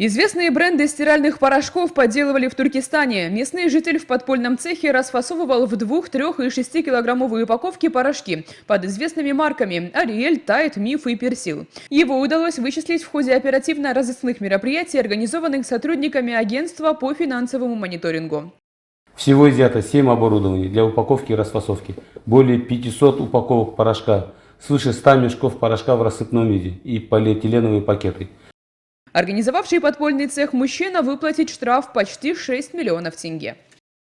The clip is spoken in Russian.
Известные бренды стиральных порошков подделывали в Туркестане. Местный житель в подпольном цехе расфасовывал в 2, 3 и 6-килограммовые упаковки порошки под известными марками «Ариэль», «Тайд», «Миф» и «Персил». Его удалось вычислить в ходе оперативно-розыскных мероприятий, организованных сотрудниками агентства по финансовому мониторингу. Всего изъято 7 оборудований для упаковки и расфасовки, более 500 упаковок порошка, свыше 100 мешков порошка в рассыпном виде и полиэтиленовые пакеты. Организовавший подпольный цех мужчина выплатить штраф почти 6 миллионов тенге.